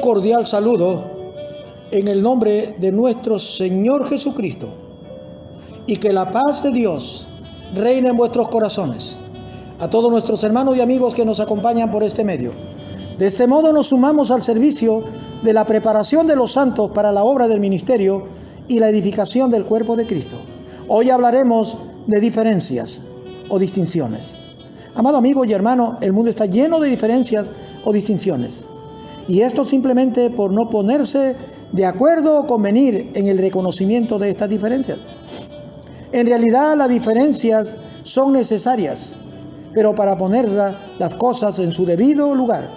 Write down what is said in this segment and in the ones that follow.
cordial saludo en el nombre de nuestro Señor Jesucristo, y que la paz de Dios reine en vuestros corazones. A todos nuestros hermanos y amigos que nos acompañan por este medio. De este modo nos sumamos al servicio de la preparación de los santos para la obra del ministerio y la edificación del cuerpo de Cristo. Hoy hablaremos de diferencias o distinciones. Amado amigo y hermano, el mundo está lleno de diferencias o distinciones. Y esto simplemente por no ponerse de acuerdo o convenir en el reconocimiento de estas diferencias. En realidad las diferencias son necesarias, pero para poner las cosas en su debido lugar,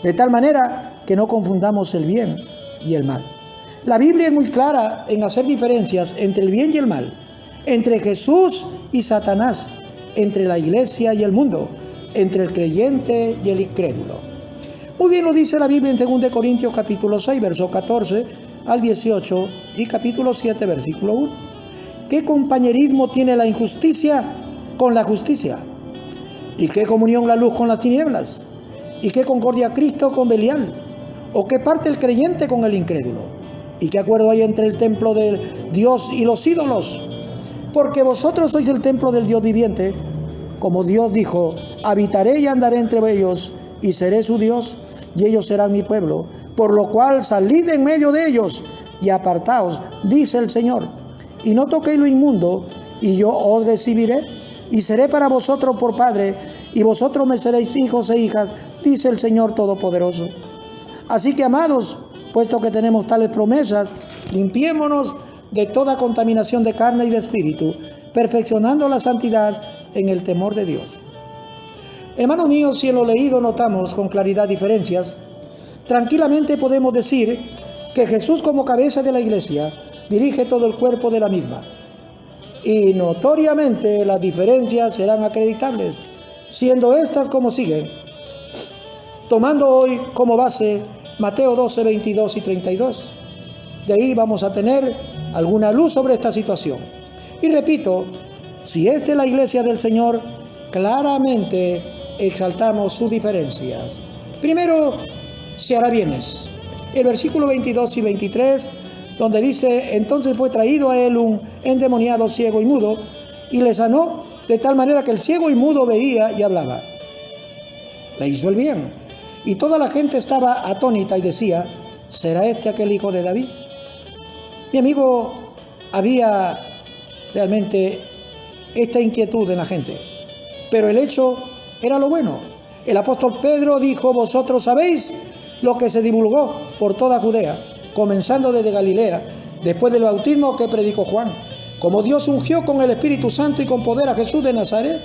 de tal manera que no confundamos el bien y el mal. La Biblia es muy clara en hacer diferencias entre el bien y el mal, entre Jesús y Satanás, entre la iglesia y el mundo, entre el creyente y el incrédulo. Muy bien lo dice la Biblia en 2 Corintios capítulo 6, verso 14 al 18 y capítulo 7, versículo 1. ¿Qué compañerismo tiene la injusticia con la justicia? ¿Y qué comunión la luz con las tinieblas? ¿Y qué concordia Cristo con Belial? ¿O qué parte el creyente con el incrédulo? ¿Y qué acuerdo hay entre el templo de Dios y los ídolos? Porque vosotros sois el templo del Dios viviente. Como Dios dijo, habitaré y andaré entre ellos, y seré su Dios, y ellos serán mi pueblo. Por lo cual salid en medio de ellos, y apartaos, dice el Señor. Y no toquéis lo inmundo, y yo os recibiré, y seré para vosotros por Padre, y vosotros me seréis hijos e hijas, dice el Señor Todopoderoso. Así que, amados, puesto que tenemos tales promesas, limpiémonos de toda contaminación de carne y de espíritu, perfeccionando la santidad en el temor de Dios. Hermanos míos, si en lo leído notamos con claridad diferencias, tranquilamente podemos decir que Jesús como cabeza de la iglesia dirige todo el cuerpo de la misma. Y notoriamente las diferencias serán acreditables, siendo estas como siguen. Tomando hoy como base Mateo 12, 22 y 32. De ahí vamos a tener alguna luz sobre esta situación. Y repito, si esta es la iglesia del Señor, claramente exaltamos sus diferencias. Primero, se hará bienes. El versículo 22 y 23, donde dice, entonces fue traído a él un endemoniado ciego y mudo, y le sanó de tal manera que el ciego y mudo veía y hablaba. Le hizo el bien. Y toda la gente estaba atónita y decía, ¿será este aquel hijo de David? Mi amigo, había realmente esta inquietud en la gente, pero el hecho era lo bueno. El apóstol Pedro dijo, vosotros sabéis lo que se divulgó por toda Judea, comenzando desde Galilea, después del bautismo que predicó Juan, como Dios ungió con el Espíritu Santo y con poder a Jesús de Nazaret,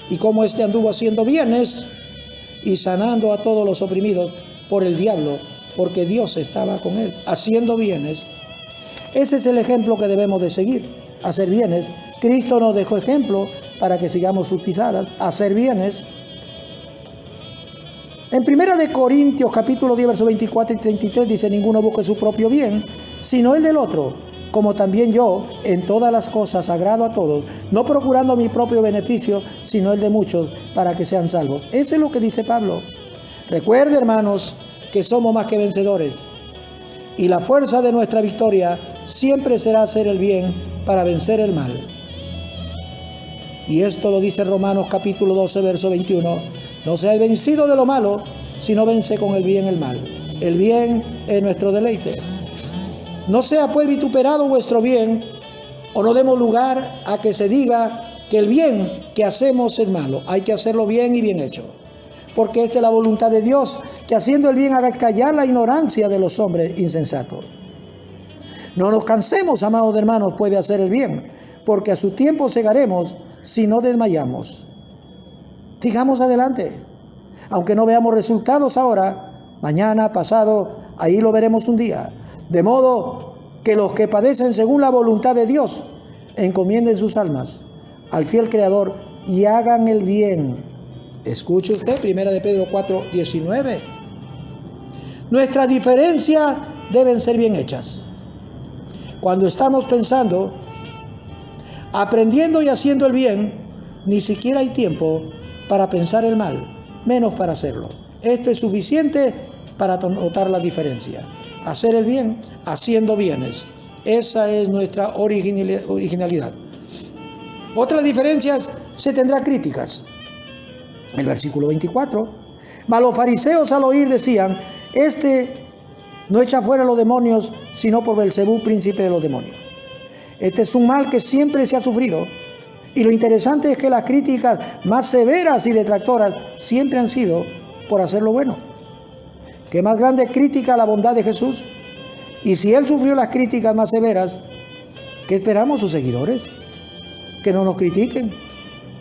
y cómo éste anduvo haciendo bienes y sanando a todos los oprimidos por el diablo, porque Dios estaba con él, haciendo bienes. Ese es el ejemplo que debemos de seguir, hacer bienes. Cristo nos dejó ejemplo para que sigamos sus pisadas, hacer bienes. En 1 Corintios capítulo 10, versos 24 y 33 dice, ninguno busque su propio bien, sino el del otro, como también yo, en todas las cosas agrado a todos, no procurando mi propio beneficio, sino el de muchos, para que sean salvos. Eso es lo que dice Pablo. Recuerde, hermanos, que somos más que vencedores, y la fuerza de nuestra victoria siempre será hacer el bien para vencer el mal. Y esto lo dice Romanos capítulo 12, verso 21. No seáis vencido de lo malo, sino vence con el bien el mal. El bien es nuestro deleite. No sea pues vituperado vuestro bien, o no demos lugar a que se diga que el bien que hacemos es malo. Hay que hacerlo bien y bien hecho. Porque esta es la voluntad de Dios, que haciendo el bien haga callar la ignorancia de los hombres insensatos. No nos cansemos, amados hermanos, pues, de hacer el bien, porque a su tiempo segaremos si no desmayamos. Sigamos adelante. Aunque no veamos resultados ahora, mañana, pasado, ahí lo veremos un día. De modo que los que padecen según la voluntad de Dios, encomienden sus almas al fiel Creador y hagan el bien. Escuche usted, 1 Pedro 4, 19. Nuestras diferencias deben ser bien hechas. Cuando estamos pensando, aprendiendo y haciendo el bien, ni siquiera hay tiempo para pensar el mal, menos para hacerlo. Esto es suficiente para notar la diferencia. Hacer el bien haciendo bienes. Esa es nuestra originalidad. Otras diferencias se tendrá críticas. El versículo 24. Mas los fariseos al oír decían: este no echa fuera los demonios, sino por Belcebú, príncipe de los demonios. Este es un mal que siempre se ha sufrido. Y lo interesante es que las críticas más severas y detractoras siempre han sido por hacer lo bueno. ¿Qué más grande crítica a la bondad de Jesús? Y si Él sufrió las críticas más severas, ¿qué esperamos sus seguidores? Que no nos critiquen.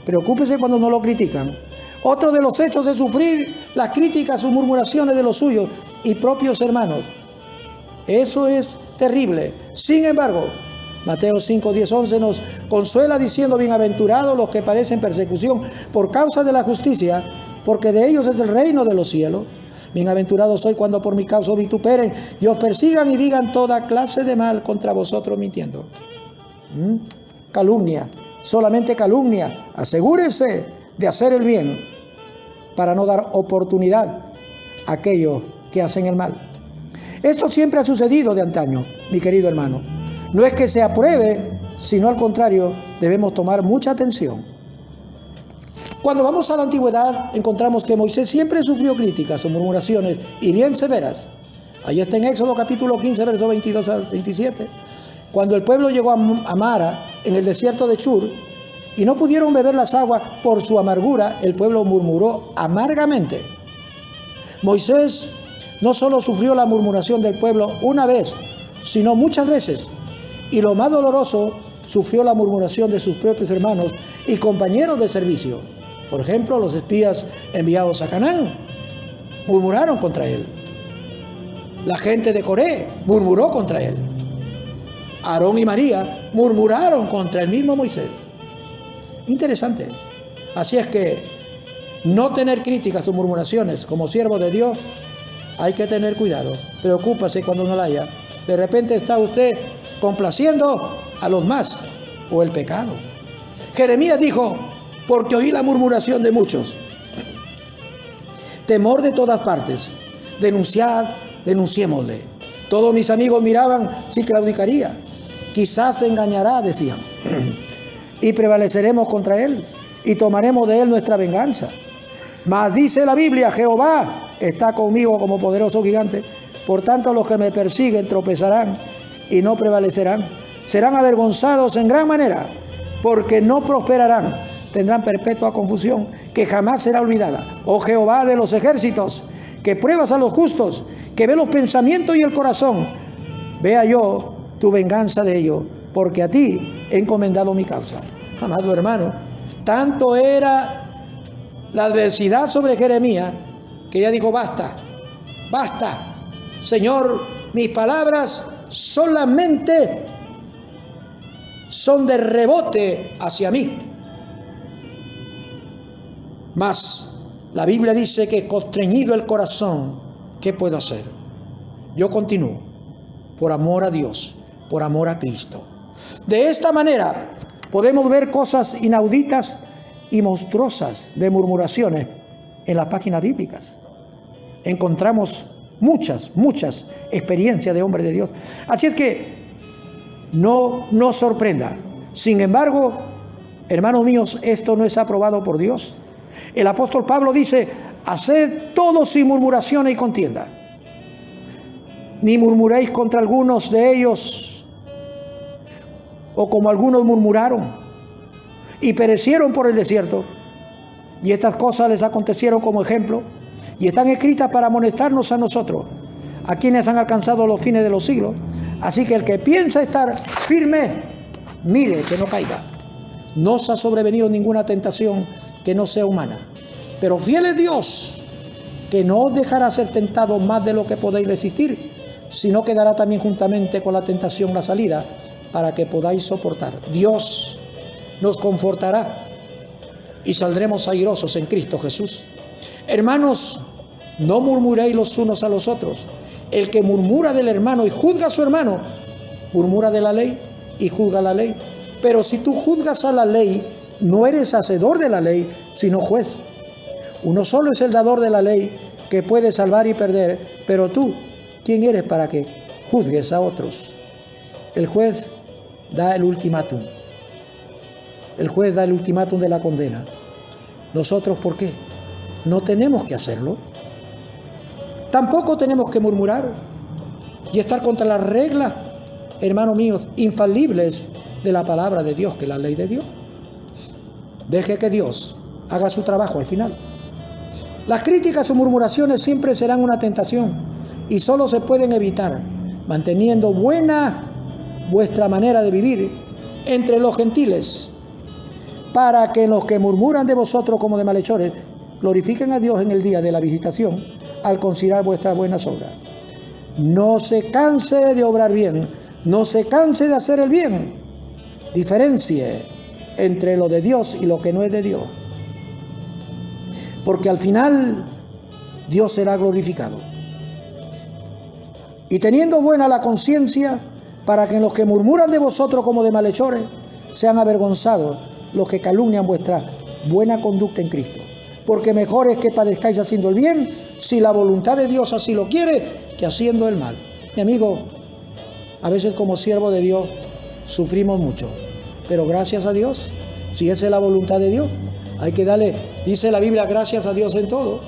Preocúpese cuando no lo critican. Otro de los hechos es sufrir las críticas o murmuraciones de los suyos y propios hermanos. Eso es terrible. Sin embargo, Mateo 5, 10, 11 nos consuela diciendo: bienaventurados los que padecen persecución por causa de la justicia, porque de ellos es el reino de los cielos. Bienaventurados soy cuando por mi causa os vituperen y os persigan y digan toda clase de mal contra vosotros mintiendo. Calumnia, solamente calumnia. Asegúrese de hacer el bien para no dar oportunidad a aquellos que hacen el mal. Esto siempre ha sucedido de antaño, mi querido hermano. No es que se apruebe, sino al contrario, debemos tomar mucha atención. Cuando vamos a la antigüedad, encontramos que Moisés siempre sufrió críticas o murmuraciones, y bien severas. Ahí está en Éxodo capítulo 15, versos 22 al 27. Cuando el pueblo llegó a Mara, en el desierto de Shur, y no pudieron beber las aguas por su amargura, el pueblo murmuró amargamente. Moisés no solo sufrió la murmuración del pueblo una vez, sino muchas veces. Y lo más doloroso, sufrió la murmuración de sus propios hermanos y compañeros de servicio. Por ejemplo, los espías enviados a Canaán murmuraron contra él. La gente de Coré murmuró contra él. Aarón y María murmuraron contra el mismo Moisés. Interesante. Así es que no tener críticas o murmuraciones como siervo de Dios, hay que tener cuidado. Preocúpase cuando no la haya. De repente está usted complaciendo a los más o el pecado. Jeremías dijo: porque oí la murmuración de muchos. Temor de todas partes. Denunciad, denunciémosle. Todos mis amigos miraban si claudicaría. Quizás se engañará, decían. Y prevaleceremos contra él y tomaremos de él nuestra venganza. Mas dice la Biblia: Jehová está conmigo como poderoso gigante. Por tanto, los que me persiguen tropezarán y no prevalecerán. Serán avergonzados en gran manera, porque no prosperarán. Tendrán perpetua confusión, que jamás será olvidada. Oh Jehová de los ejércitos, que pruebas a los justos, que ve los pensamientos y el corazón. Vea yo tu venganza de ellos, porque a ti he encomendado mi causa. Amado hermano, tanto era la adversidad sobre Jeremías, que ella dijo: basta, basta. Señor, mis palabras solamente son de rebote hacia mí. Mas la Biblia dice que constreñido el corazón, ¿qué puedo hacer? Yo continúo, por amor a Dios, por amor a Cristo. De esta manera podemos ver cosas inauditas y monstruosas de murmuraciones en las páginas bíblicas. Encontramos muchas experiencias de hombres de Dios. Así es que no nos sorprenda. Sin embargo, hermanos míos, esto no es aprobado por Dios. El apóstol Pablo dice: haced todo sin murmuración y contienda. Ni murmuréis contra algunos de ellos, o como algunos murmuraron y perecieron por el desierto. Y estas cosas les acontecieron como ejemplo, y están escritas para amonestarnos a nosotros, a quienes han alcanzado los fines de los siglos. Así que el que piensa estar firme, mire que no caiga. No os ha sobrevenido ninguna tentación que no sea humana, pero fiel es Dios, que no os dejará ser tentados más de lo que podéis resistir, sino que dará también juntamente con la tentación la salida, para que podáis soportar. Dios nos confortará y saldremos airosos en Cristo Jesús. Hermanos, no murmuréis los unos a los otros. El que murmura del hermano y juzga a su hermano, murmura de la ley y juzga la ley. Pero si tú juzgas a la ley, no eres hacedor de la ley, sino juez. Uno solo es el dador de la ley, que puede salvar y perder, pero tú, ¿quién eres para que juzgues a otros? El juez da el ultimátum. El juez da el ultimátum de la condena. ¿Nosotros por qué? No tenemos que hacerlo. Tampoco tenemos que murmurar y estar contra las reglas, hermanos míos, infalibles de la palabra de Dios, que es la ley de Dios. Deje que Dios haga su trabajo al final. Las críticas o murmuraciones siempre serán una tentación y solo se pueden evitar manteniendo buena vuestra manera de vivir entre los gentiles, para que los que murmuran de vosotros como de malhechores glorifiquen a Dios en el día de la visitación al considerar vuestras buenas obras. No se canse de obrar bien, no se canse de hacer el bien. Diferencie entre lo de Dios y lo que no es de Dios, porque al final Dios será glorificado. Y teniendo buena la conciencia, para que los que murmuran de vosotros como de malhechores sean avergonzados los que calumnian vuestra buena conducta en Cristo. Porque mejor es que padezcáis haciendo el bien, si la voluntad de Dios así lo quiere, que haciendo el mal. Mi amigo, a veces como siervo de Dios sufrimos mucho, pero gracias a Dios, si esa es la voluntad de Dios, hay que darle, dice la Biblia, gracias a Dios en todo,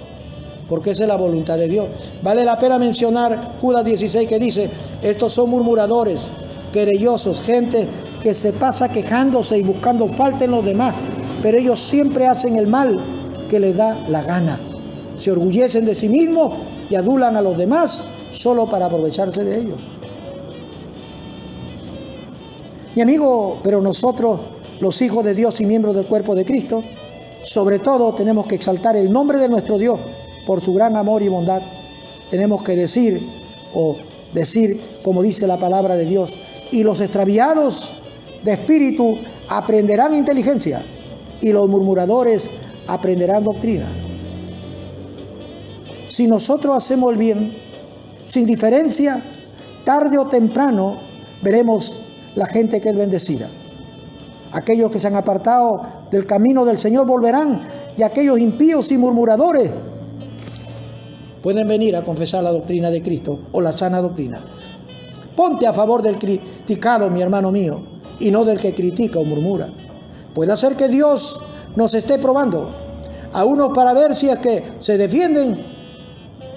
porque esa es la voluntad de Dios. Vale la pena mencionar Judas 16 que dice, estos son murmuradores, querellosos, gente que se pasa quejándose y buscando falta en los demás, pero ellos siempre hacen el mal que les da la gana. Se orgullecen de sí mismos y adulan a los demás solo para aprovecharse de ellos. Mi amigo, pero nosotros, los hijos de Dios y miembros del cuerpo de Cristo, sobre todo tenemos que exaltar el nombre de nuestro Dios por su gran amor y bondad. Tenemos que decir, como dice la palabra de Dios, y los extraviados de espíritu aprenderán inteligencia, y los murmuradores aprenderán doctrina. Si nosotros hacemos el bien, sin diferencia, tarde o temprano veremos la gente que es bendecida. Aquellos que se han apartado del camino del Señor volverán, y aquellos impíos y murmuradores pueden venir a confesar la doctrina de Cristo o la sana doctrina. Ponte a favor del criticado, mi hermano mío, y no del que critica o murmura. Puede ser que Dios nos esté probando, a unos para ver si es que se defienden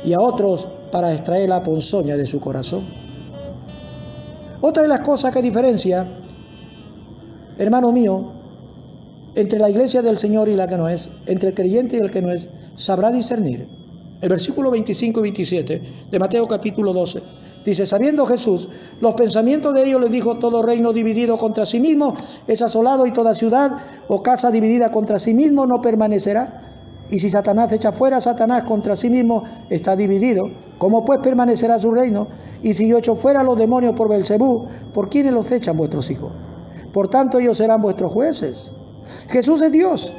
y a otros para extraer la ponzoña de su corazón. Otra de las cosas que diferencia, hermano mío, entre la iglesia del Señor y la que no es, entre el creyente y el que no es, sabrá discernir. El versículo 25 y 27 de Mateo capítulo 12 dice, sabiendo Jesús los pensamientos de ellos, les dijo, todo reino dividido contra sí mismo es asolado, y toda ciudad o casa dividida contra sí mismo no permanecerá. Y si Satanás echa fuera a Satanás, contra sí mismo está dividido. ¿Cómo pues permanecerá su reino? Y si yo echo fuera a los demonios por Belcebú, ¿por quiénes los echan vuestros hijos? Por tanto ellos serán vuestros jueces. Jesús es Dios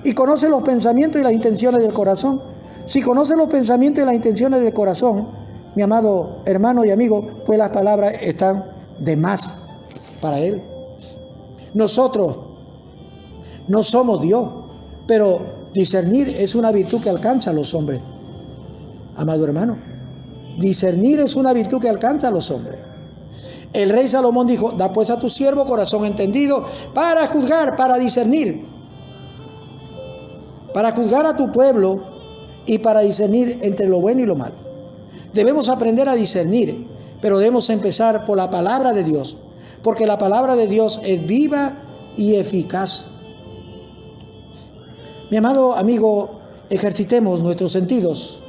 y conoce los pensamientos y las intenciones del corazón. Si conoce los pensamientos y las intenciones del corazón, mi amado hermano y amigo, pues las palabras están de más para Él. Nosotros no somos Dios, pero discernir es una virtud que alcanza a los hombres. Amado hermano, discernir es una virtud que alcanza a los hombres. El rey Salomón dijo, da pues a tu siervo corazón entendido para juzgar, para discernir, para juzgar a tu pueblo y para discernir entre lo bueno y lo malo. Debemos aprender a discernir, pero debemos empezar por la palabra de Dios, porque la palabra de Dios es viva y eficaz. Mi amado amigo, ejercitemos nuestros sentidos,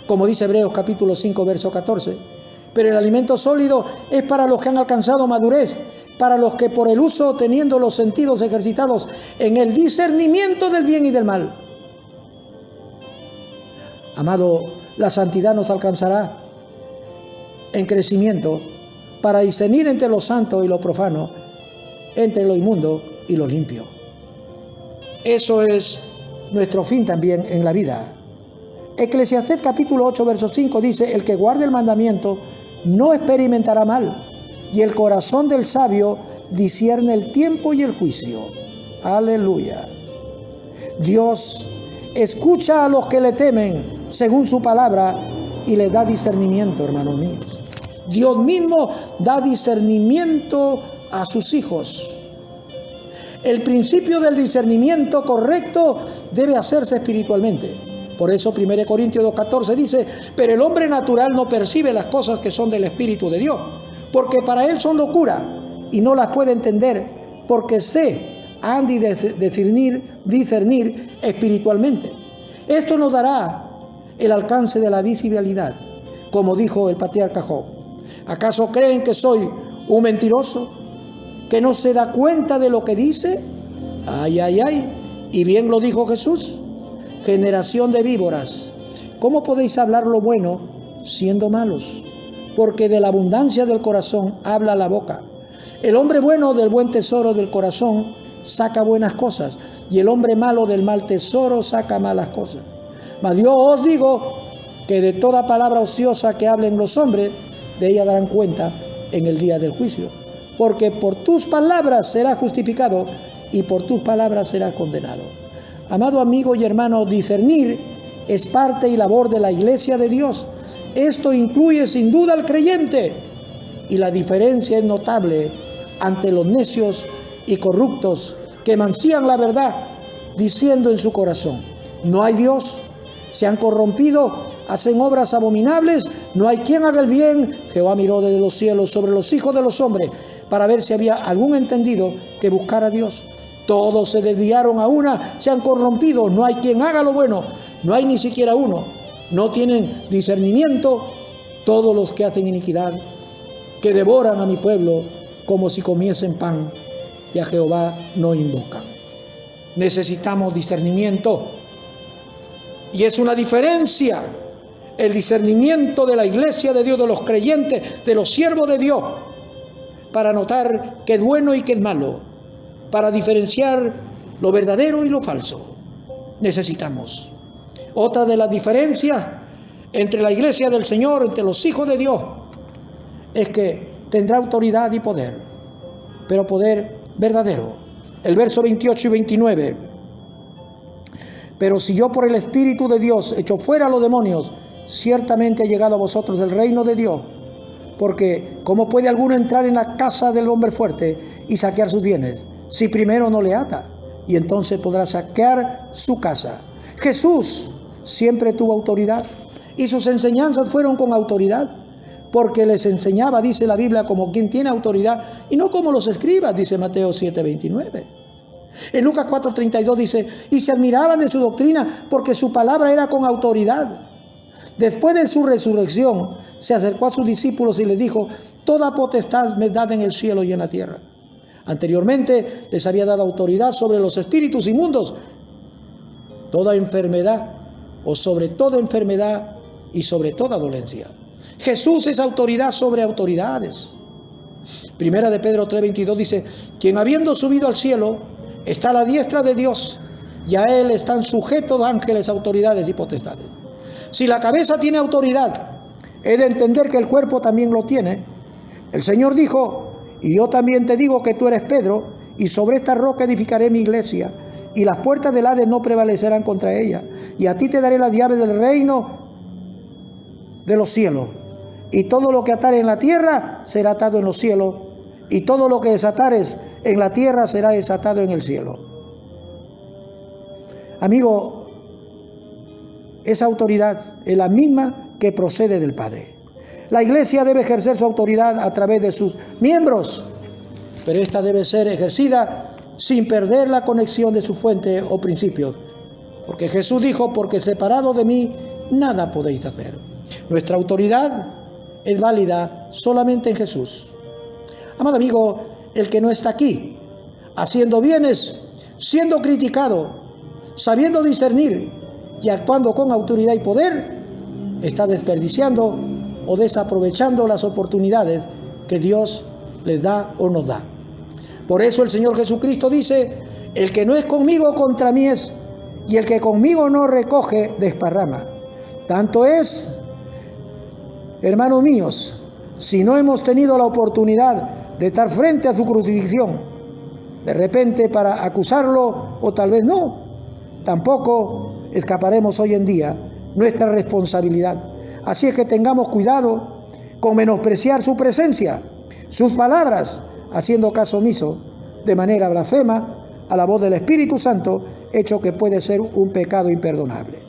como dice Hebreos capítulo 5, verso 14. Pero el alimento sólido es para los que han alcanzado madurez, para los que por el uso, teniendo los sentidos ejercitados en el discernimiento del bien y del mal. Amado, la santidad nos alcanzará en crecimiento para discernir entre lo santo y lo profano, entre lo inmundo y lo limpio. Eso es nuestro fin también en la vida. Eclesiastés capítulo 8, verso 5 dice, el que guarde el mandamiento no experimentará mal, y el corazón del sabio discierne el tiempo y el juicio. Aleluya. Dios escucha a los que le temen, según su palabra y les da discernimiento, hermanos míos. Dios mismo da discernimiento a sus hijos. El principio del discernimiento correcto debe hacerse espiritualmente. Por eso 1 Corintios 2:14 dice: pero el hombre natural no percibe las cosas que son del Espíritu de Dios, porque para él son locura y no las puede entender, porque han de discernir espiritualmente. Esto nos dará el alcance de la visibilidad, como dijo el patriarca Job. ¿Acaso creen que soy un mentiroso, que no se da cuenta de lo que dice? Ay, ay, ay. Y bien lo dijo Jesús: generación de víboras, ¿cómo podéis hablar lo bueno siendo malos? Porque de la abundancia del corazón habla la boca. El hombre bueno del buen tesoro del corazón saca buenas cosas, y el hombre malo del mal tesoro saca malas cosas. Mas yo os digo que de toda palabra ociosa que hablen los hombres, de ella darán cuenta en el día del juicio. Porque por tus palabras serás justificado y por tus palabras serás condenado. Amado amigo y hermano, discernir es parte y labor de la Iglesia de Dios. Esto incluye sin duda al creyente, y la diferencia es notable ante los necios y corruptos que mancillan la verdad, diciendo en su corazón: no hay Dios. Se han corrompido, hacen obras abominables, no hay quien haga el bien. Jehová miró desde los cielos sobre los hijos de los hombres para ver si había algún entendido que buscara a Dios. Todos se desviaron a una, se han corrompido, no hay quien haga lo bueno, no hay ni siquiera uno. No tienen discernimiento todos los que hacen iniquidad, que devoran a mi pueblo como si comiesen pan, y a Jehová no invocan. Necesitamos discernimiento, y es una diferencia el discernimiento de la Iglesia de Dios, de los creyentes, de los siervos de Dios, para notar qué es bueno y qué es malo, para diferenciar lo verdadero y lo falso. Necesitamos. Otra de las diferencias entre la Iglesia del Señor, entre los hijos de Dios, es que tendrá autoridad y poder, pero poder verdadero. El verso 28 y 29: pero si yo por el Espíritu de Dios echo fuera a los demonios, ciertamente ha llegado a vosotros el reino de Dios. Porque ¿cómo puede alguno entrar en la casa del hombre fuerte y saquear sus bienes, si primero no le ata? Y entonces podrá saquear su casa. Jesús siempre tuvo autoridad, y sus enseñanzas fueron con autoridad, porque les enseñaba, dice la Biblia, como quien tiene autoridad, y no como los escribas, dice Mateo 7:29. En Lucas 4:32 dice: y se admiraban de su doctrina, porque su palabra era con autoridad. Después de su resurrección, se acercó a sus discípulos y les dijo: toda potestad me es dada en el cielo y en la tierra. Anteriormente les había dado autoridad sobre los espíritus inmundos, toda enfermedad, o sobre toda enfermedad y sobre toda dolencia. Jesús es autoridad sobre autoridades. Primera de Pedro 3:22 dice: quien habiendo subido al cielo está a la diestra de Dios, y a él están sujetos ángeles, autoridades y potestades. Si la cabeza tiene autoridad, he de entender que el cuerpo también lo tiene. El Señor dijo: y yo también te digo que tú eres Pedro, y sobre esta roca edificaré mi iglesia, y las puertas del Hades no prevalecerán contra ella. Y a ti te daré las llaves del reino de los cielos. Y todo lo que atares en la tierra será atado en los cielos, y todo lo que desatares en la tierra será desatado en el cielo. Amigo, esa autoridad es la misma que procede del Padre. La Iglesia debe ejercer su autoridad a través de sus miembros, pero esta debe ser ejercida sin perder la conexión de su fuente o principios. Porque Jesús dijo: porque separado de mí nada podéis hacer. Nuestra autoridad es válida solamente en Jesús. Amado amigo, el que no está aquí, haciendo bienes, siendo criticado, sabiendo discernir y actuando con autoridad y poder, está desperdiciando o desaprovechando las oportunidades que Dios les da o nos da. Por eso el Señor Jesucristo dice: el que no es conmigo contra mí es, y el que conmigo no recoge desparrama. Tanto es, hermanos míos, si no hemos tenido la oportunidad de estar frente a su crucifixión, de repente para acusarlo, o tal vez no, tampoco escaparemos hoy en día nuestra responsabilidad. Así es que tengamos cuidado con menospreciar su presencia, sus palabras, haciendo caso omiso de manera blasfema a la voz del Espíritu Santo, hecho que puede ser un pecado imperdonable.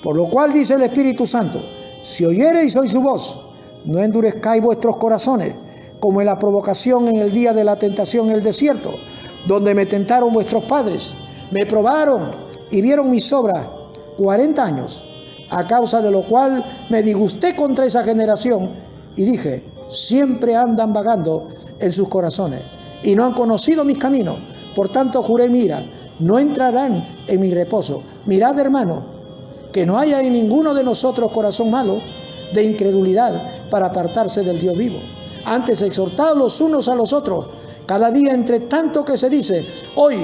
Por lo cual dice el Espíritu Santo: si oyereis hoy su voz, no endurezcáis vuestros corazones, como en la provocación en el día de la tentación en el desierto, donde me tentaron vuestros padres, me probaron y vieron mis obras 40 años, a causa de lo cual me disgusté contra esa generación y dije: siempre andan vagando en sus corazones y no han conocido mis caminos. Por tanto juré, mira, no entrarán en mi reposo. Mirad, hermano, que no haya en ninguno de nosotros corazón malo de incredulidad para apartarse del Dios vivo. Antes exhortaos los unos a los otros, cada día entre tanto que se dice hoy,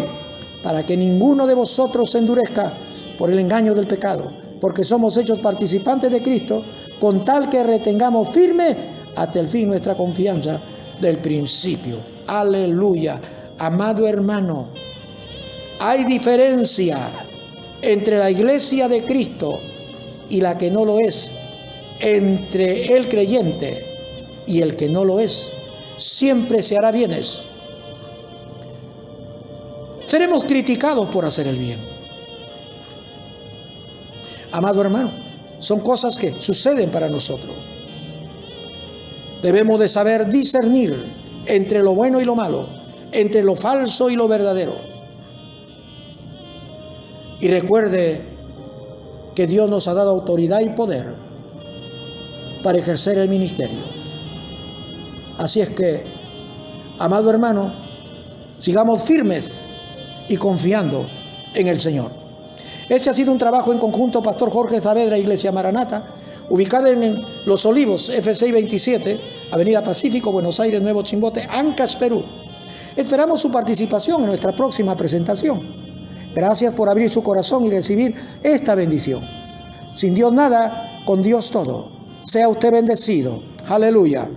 para que ninguno de vosotros se endurezca por el engaño del pecado, porque somos hechos participantes de Cristo, con tal que retengamos firme hasta el fin nuestra confianza del principio. Aleluya. Amado hermano, hay diferencia entre la iglesia de Cristo y la que no lo es, entre el creyente y el que no lo es. Siempre se hará bienes. Seremos criticados por hacer el bien. Amado hermano, son cosas que suceden para nosotros. Debemos de saber discernir entre lo bueno y lo malo, entre lo falso y lo verdadero. Y recuerde que Dios nos ha dado autoridad y poder para ejercer el ministerio. Así es que, amado hermano, sigamos firmes y confiando en el Señor. Este ha sido un trabajo en conjunto Pastor Jorge Saavedra, Iglesia Maranata, ubicada en Los Olivos, F627, Avenida Pacífico, Buenos Aires, Nuevo Chimbote, Ancash, Perú. Esperamos su participación en nuestra próxima presentación. Gracias por abrir su corazón y recibir esta bendición. Sin Dios nada, con Dios todo. Sea usted bendecido. Aleluya.